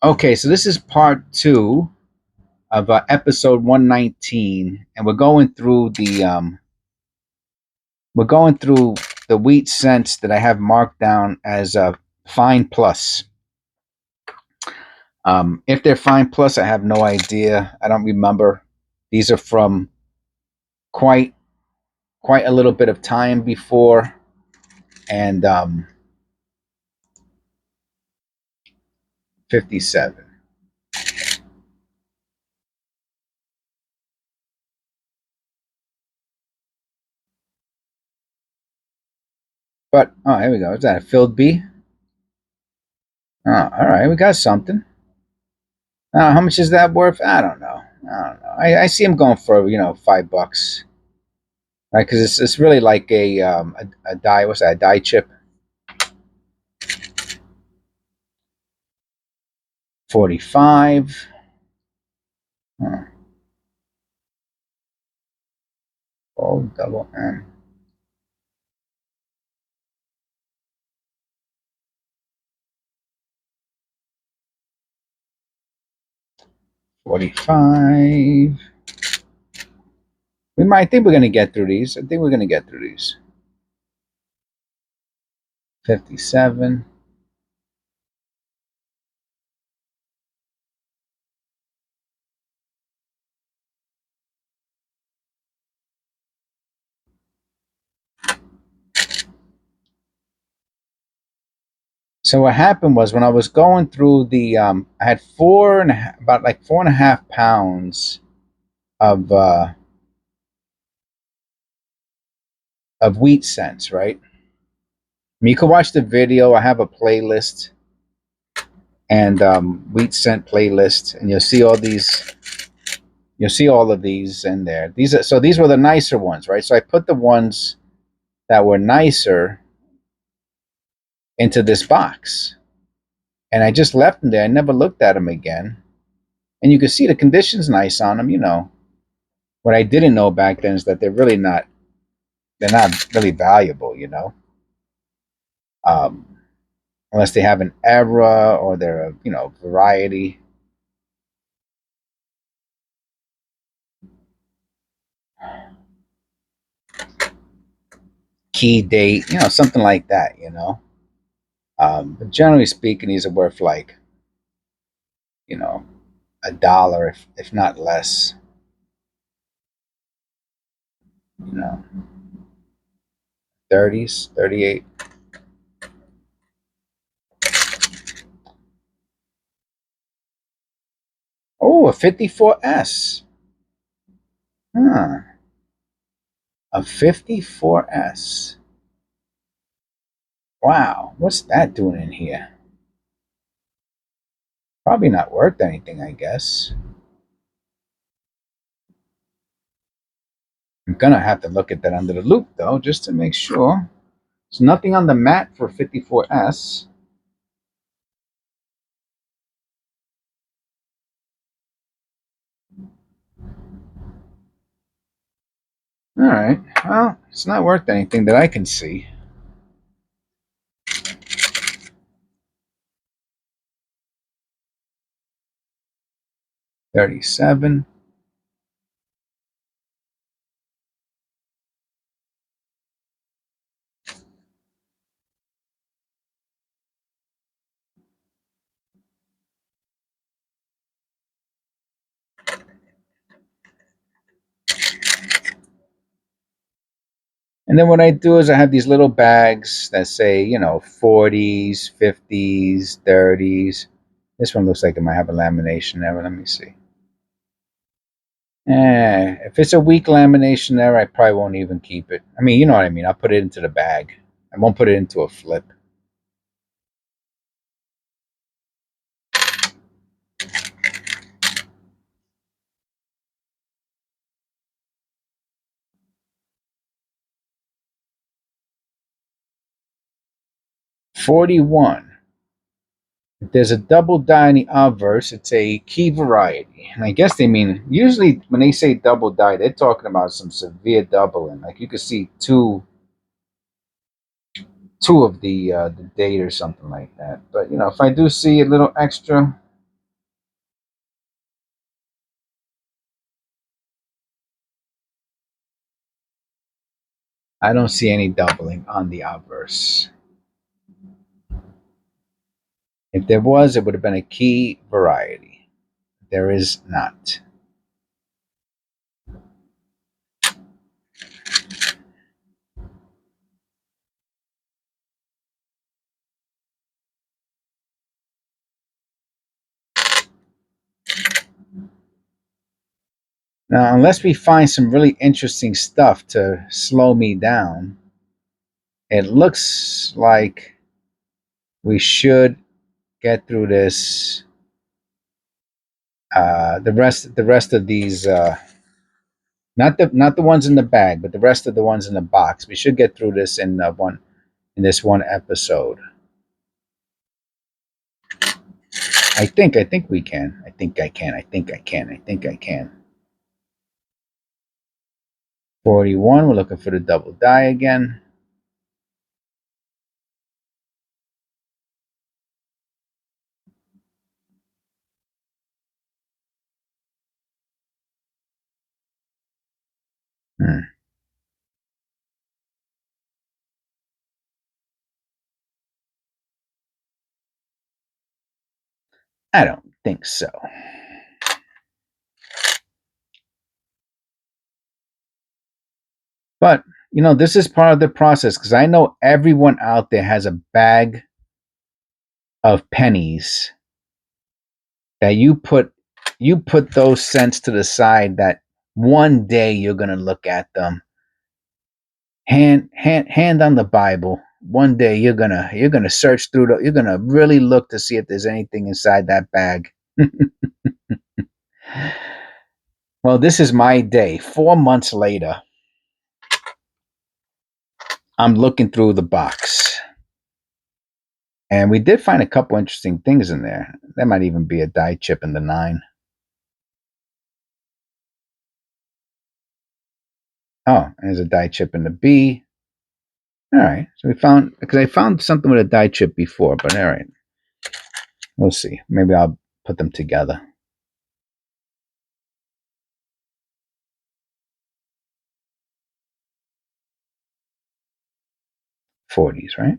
Okay, so this is part 2 of episode 119, and we're going through the wheat cents that I have marked down as a fine plus. If they're fine plus, I have no idea. I don't remember. These are from quite a little bit of time before, and 57. But oh, here we go. Is that a filled B? Oh, all right, we got something. How much is that worth? I don't know. I see him going for $5, right? Because it's really like a die. What's that? A die chip. 45. Huh. Oh, double M. 45. I think we're gonna get through these. I think we're gonna get through these. 57. So what happened was when I was going through I had about like 4.5 pounds of wheat cents, right? I mean, you can watch the video. I have a playlist and wheat cent playlist, and you'll see all these. You'll see all of these in there. These were the nicer ones, right? So I put the ones that were nicer into this box, and I just left them there. I never looked at them again, and you can see the condition's nice on them. What I didn't know back then is that they're not really valuable, um, unless they have an error or they're a variety. Key date, something like that. But generally speaking, these are worth like, you know, $1, if not less. You know, 30s, 38. Oh, a 54S. Huh. A 54S. Wow, what's that doing in here? Probably not worth anything, I guess. I'm gonna have to look at that under the loop though, just to make sure. There's nothing on the mat for 54S. All right. Well, it's not worth anything that I can see. $37. And then what I do is I have these little bags that say, 40s, 50s, 30s. This one looks like it might have a lamination error. Let me see. If it's a weak lamination error, I probably won't even keep it. I mean, you know what I mean. I'll put it into the bag. I won't put it into a flip. $41. If there's a double die in the obverse, it's a key variety. And I guess they mean, usually when they say double die, they're talking about some severe doubling. Like you could see two of the date or something like that. But if I do see a little extra, I don't see any doubling on the obverse. If there was, it would have been a key variety. There is not. Now, unless we find some really interesting stuff to slow me down, it looks like we should get through this. The rest of these, not the ones in the bag, but the rest of the ones in the box. We should get through this in this one episode. I think we can. I think I can. I think I can. I think I can. 41. We're looking for the double die again. I don't think so. But, this is part of the process because I know everyone out there has a bag of pennies that you put those cents to the side that one day you're going to look at them. Hand on the Bible. One day you're going to search through you're going to really look to see if there's anything inside that bag. Well, this is my day. 4 months later, I'm looking through the box. And we did find a couple interesting things in there. There might even be a die chip in the 9. Oh, there's a die chip in the B. All right. So because I found something with a die chip before, but all right. We'll see. Maybe I'll put them together. '40s, right?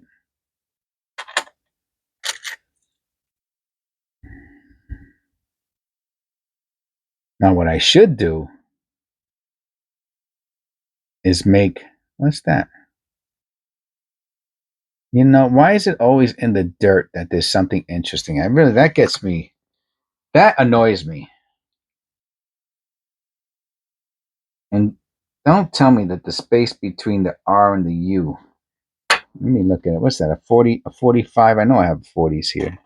Now, what I should do is make, what's that? Why is it always in the dirt that there's something interesting? That annoys me. And don't tell me that the space between the R and the U. Let me look at it. What's that? A 40, a 45? I know I have 40s here.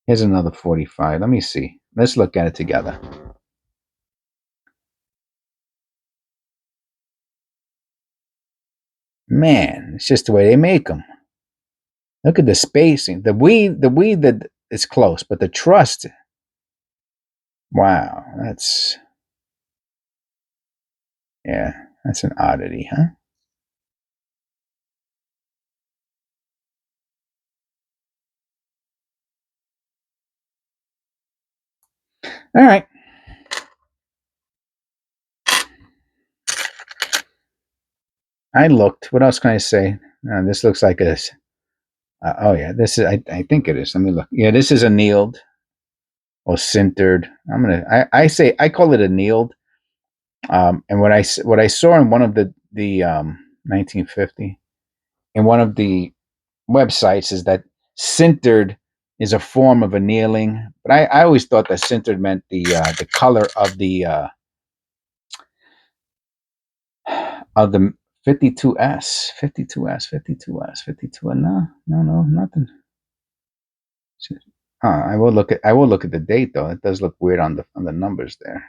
Here's another 45. Let me see. Let's look at it together. Man, it's just the way they make them. Look at the spacing. The weed that is close, but the trust. Wow, that's an oddity, huh? All right. I looked. What else can I say? This looks like a. Oh yeah, this is. I think it is. Let me look. Yeah, this is annealed or sintered. I call it annealed. And what I saw in one of the 1950 in one of the websites is that sintered is a form of annealing, but I always thought that sintered meant the color of the 52S, 52S, 52S, 52. No, nothing. I will look at the date though. It does look weird on the numbers there.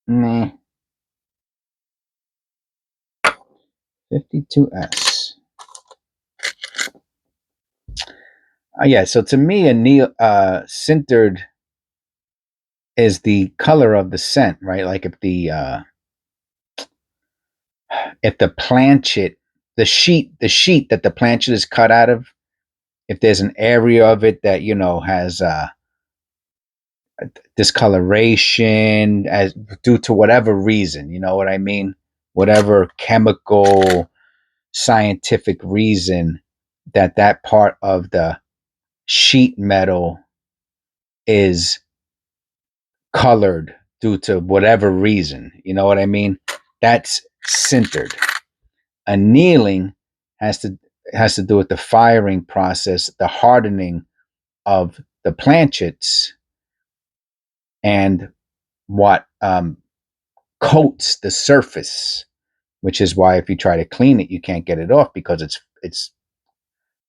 Nah. 52S. Yeah, so to me, sintered is the color of the scent, right? Like if the planchet the sheet that the planchet is cut out of, if there's an area of it that, you know, has discoloration as due to whatever reason, you know what I mean? Whatever chemical, scientific reason that part of the sheet metal is colored due to whatever reason, you know what I mean? That's sintered. Annealing has to do with the firing process, the hardening of the planchets, and what coats the surface, which is why if you try to clean it, you can't get it off because it's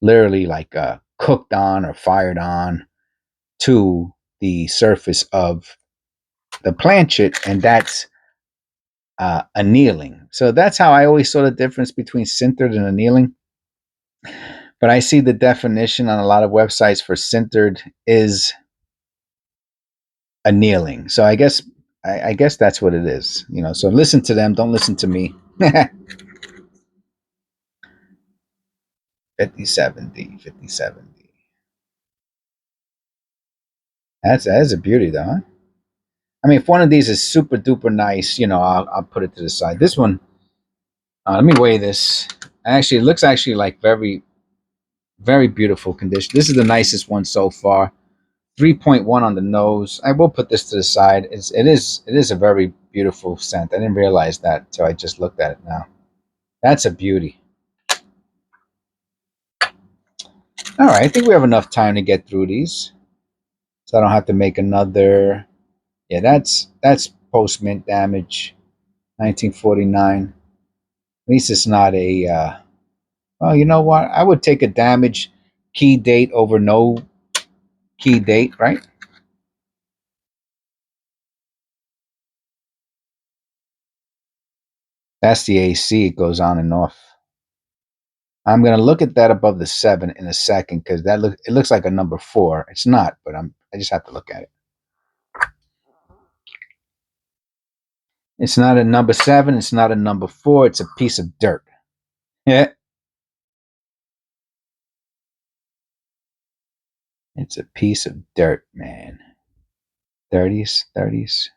literally like cooked on or fired on to the surface of the planchet, and that's annealing. So that's how I always saw the difference between sintered and annealing. But I see the definition on a lot of websites for sintered is annealing. So I guess that's what it is. You know, so listen to them, don't listen to me. 5070, 5070. That is a beauty though, huh? I mean, if one of these is super duper nice, you know, I'll put it to the side. This one, let me weigh this. Actually, it looks actually like very, very beautiful condition. This is the nicest one so far. 3.1 on the nose. I will put this to the side. It is a very beautiful scent. I didn't realize that until I just looked at it now. That's a beauty. All right, I think we have enough time to get through these, so I don't have to make another. Yeah, that's post mint damage, 1949. At least it's not a. Well, you know what? I would take a damage key date over no key date, right? That's the AC. It goes on and off. I'm gonna look at that above the 7 in a second because it looks like a number 4. It's not, but I just have to look at it. It's not a number 7. It's not a number 4. It's a piece of dirt. Yeah. It's a piece of dirt, man. 30s, 30s.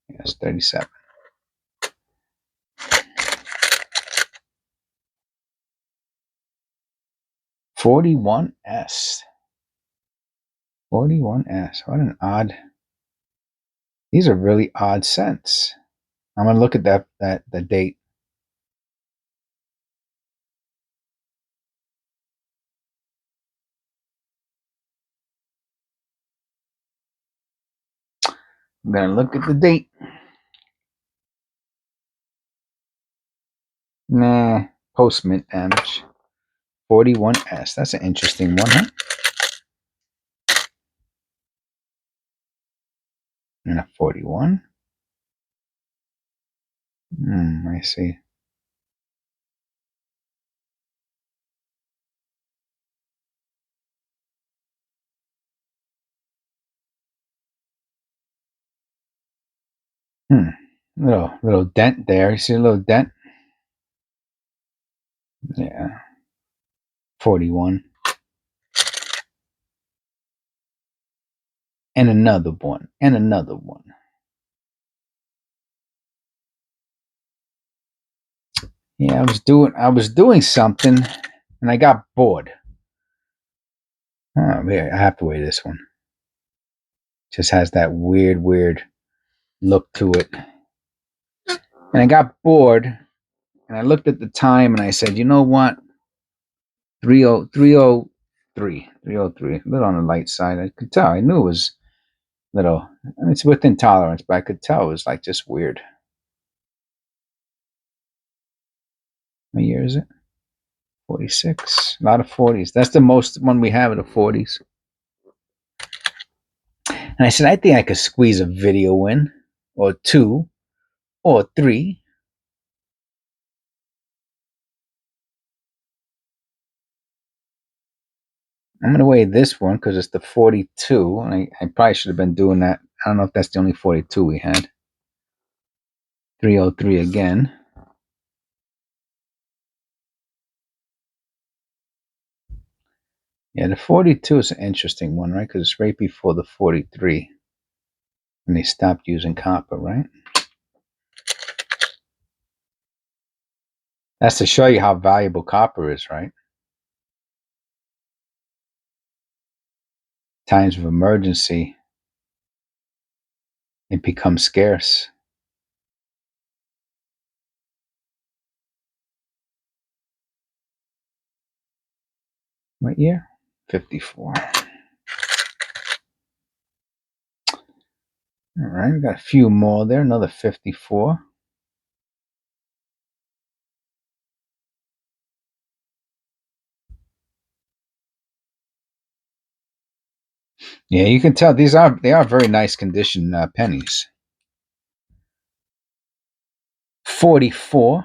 Yes, 37. 41S. 41S. What an odd. These are really odd scents. I'm gonna look at the date. I'm gonna look at the date. Nah, post mint damage. 41S. That's an interesting one, huh? And a 41. I see. Little dent there. You see a little dent? Yeah. 41. And another one. And another one. Yeah, I was doing something and I got bored. Oh, yeah, I have to weigh this one. Just has that weird look to it. And I got bored and I looked at the time and I said, you know what? 303. 303. A little on the light side. I could tell. I knew it was little. I mean, it's within tolerance, but I could tell it was like just weird. What year is it? 46. A lot of 40s. That's the most one we have of the 40s. And I said, I think I could squeeze a video in, or 2, or 3. I'm going to weigh this one because it's the 42. And I probably should have been doing that. I don't know if that's the only 42 we had. 303 again. Yeah, the 42 is an interesting one, right? Because it's right before the 43. And they stopped using copper, right? That's to show you how valuable copper is, right? Times of emergency, it becomes scarce. What year? 54. All right, we got a few more there. Another 54. Yeah, you can tell they are very nice condition pennies. 44.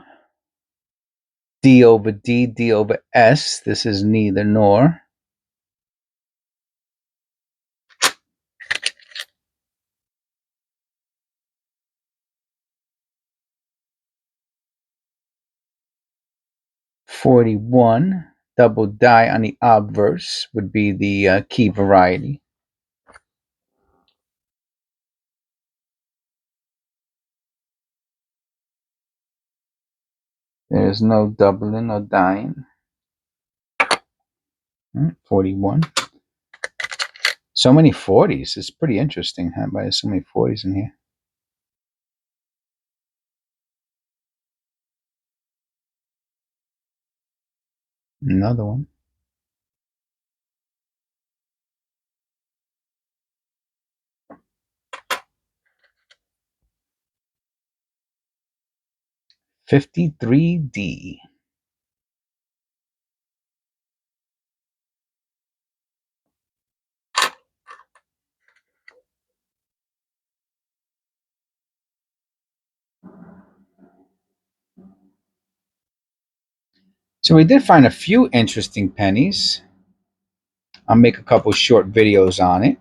D over D, D over S. This is neither nor. $41. Double die on the obverse would be the key variety. There's no doubling or dying. 41. So many 40s. It's pretty interesting how there's so many 40s in here. Another one. $53D. So we did find a few interesting pennies. I'll make a couple short videos on it.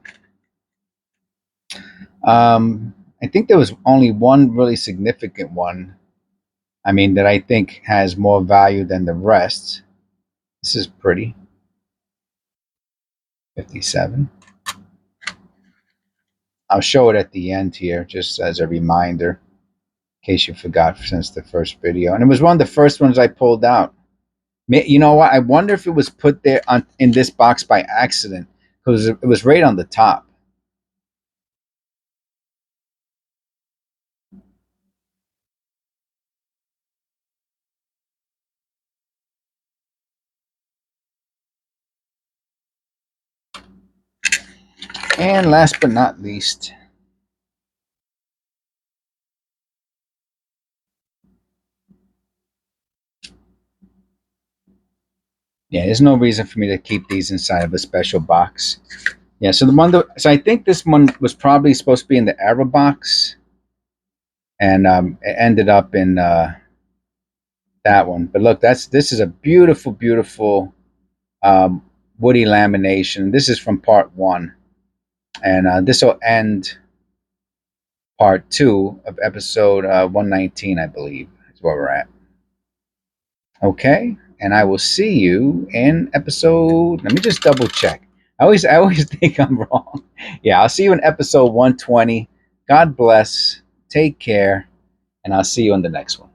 I think there was only one really significant one. I mean, that I think has more value than the rest. This is pretty. 57. I'll show it at the end here, just as a reminder, in case you forgot since the first video. And it was one of the first ones I pulled out. You know what? I wonder if it was put there in this box by accident, because it was right on the top. And last but not least, yeah, there's no reason for me to keep these inside of a special box. Yeah, so so I think this one was probably supposed to be in the error box, and it ended up in that one. But look, this is a beautiful, beautiful um, woody lamination. This is from part 1, and this will end part 2 of episode 119, I believe, is where we're at. Okay, and I will see you in episode. Let me just double check. I always think I'm wrong. Yeah, I'll see you in episode 120. God bless. Take care, and I'll see you in the next one.